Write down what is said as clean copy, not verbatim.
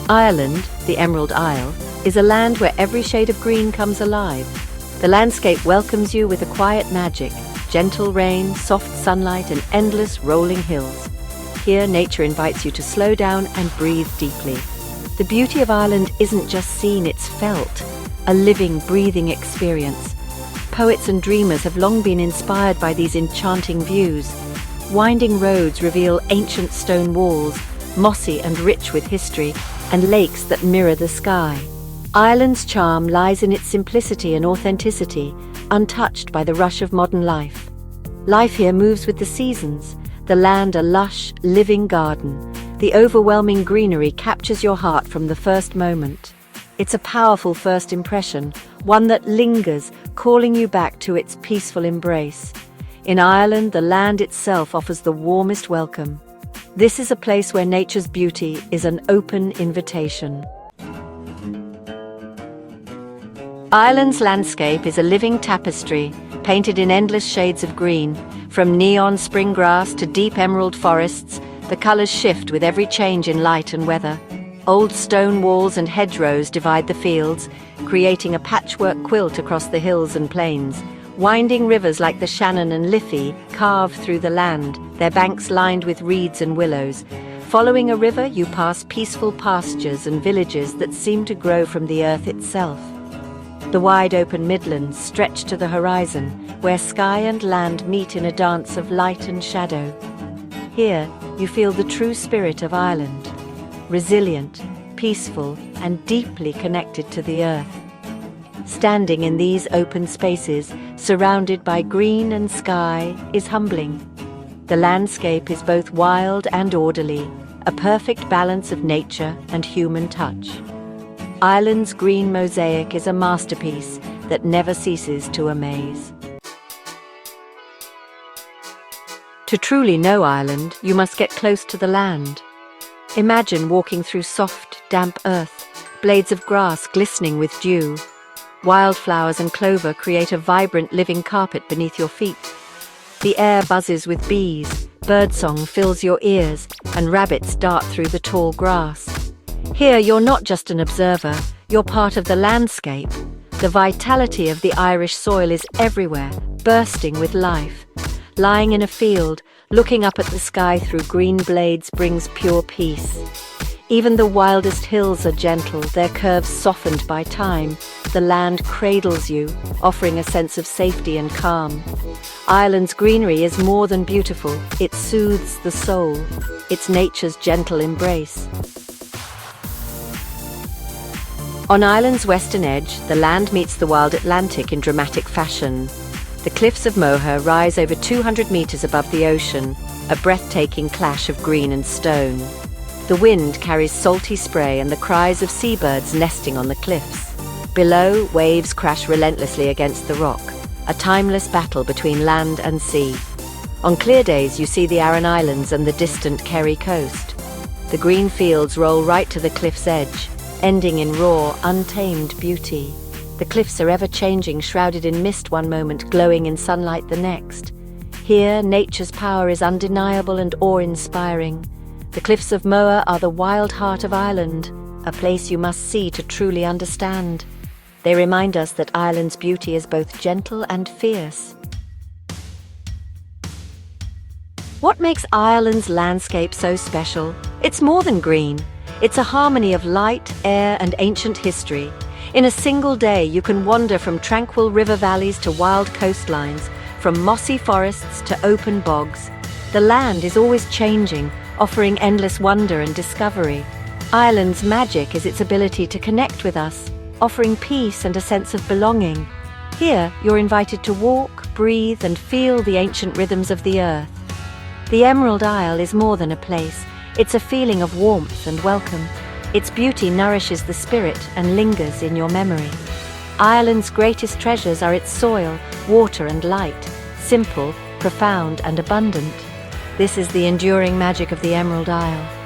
Ireland, the Emerald Isle, is a land where every shade of green comes alive. The landscape welcomes you with a quiet magic, gentle rain, soft sunlight, and endless rolling hills. Here, nature invites you to slow down and breathe deeply. The beauty of Ireland isn't just seen, it's felt, a living, breathing experience. Poets and dreamers have long been inspired by these enchanting views. Winding roads reveal ancient stone walls, mossy and rich with history, and lakes that mirror the sky. Ireland's charm lies in its simplicity and authenticity, untouched by the rush of modern life. Life here moves with the seasons, the land a lush, living garden. The overwhelming greenery captures your heart from the first moment. It's a powerful first impression, one that lingers, calling you back to its peaceful embrace. In Ireland, the land itself offers the warmest welcome. This is a place where nature's beauty is an open invitation. Ireland's landscape is a living tapestry, painted in endless shades of green. From neon spring grass to deep emerald forests, the colours shift with every change in light and weather. Old stone walls and hedgerows divide the fields, creating a patchwork quilt across the hills and plains. Winding rivers like the Shannon and Liffey carve through the land, their banks lined with reeds and willows. Following a river, you pass peaceful pastures and villages that seem to grow from the earth itself. The wide open Midlands stretch to the horizon, where sky and land meet in a dance of light and shadow. Here, you feel the true spirit of Ireland, resilient, peaceful, and deeply connected to the earth. Standing in these open spaces, surrounded by green and sky, is humbling. The landscape is both wild and orderly, a perfect balance of nature and human touch. Ireland's green mosaic is a masterpiece that never ceases to amaze. To truly know Ireland, you must get close to the land. Imagine walking through soft, damp earth, blades of grass glistening with dew. Wildflowers and clover create a vibrant living carpet beneath your feet. The air buzzes with bees, birdsong fills your ears, and rabbits dart through the tall grass. Here, you're not just an observer, you're part of the landscape. The vitality of the Irish soil is everywhere, bursting with life. Lying in a field, looking up at the sky through green blades brings pure peace. Even the wildest hills are gentle, their curves softened by time. The land cradles you, offering a sense of safety and calm. Ireland's greenery is more than beautiful, it soothes the soul. It's nature's gentle embrace. On Ireland's western edge, the land meets the wild Atlantic in dramatic fashion. The Cliffs of Moher rise over 200 meters above the ocean, a breathtaking clash of green and stone. The wind carries salty spray and the cries of seabirds nesting on the cliffs. Below, waves crash relentlessly against the rock, a timeless battle between land and sea. On clear days, you see the Aran Islands and the distant Kerry coast. The green fields roll right to the cliff's edge, ending in raw, untamed beauty. The cliffs are ever-changing, shrouded in mist one moment, glowing in sunlight the next. Here, nature's power is undeniable and awe-inspiring. The Cliffs of Moher are the wild heart of Ireland, a place you must see to truly understand. They remind us that Ireland's beauty is both gentle and fierce. What makes Ireland's landscape so special? It's more than green. It's a harmony of light, air, and ancient history. In a single day, you can wander from tranquil river valleys to wild coastlines, from mossy forests to open bogs. The land is always changing, offering endless wonder and discovery. Ireland's magic is its ability to connect with us, offering peace and a sense of belonging. Here, you're invited to walk, breathe, and feel the ancient rhythms of the earth. The Emerald Isle is more than a place. It's a feeling of warmth and welcome. Its beauty nourishes the spirit and lingers in your memory. Ireland's greatest treasures are its soil, water, and light, simple, profound, and abundant. This is the enduring magic of the Emerald Isle.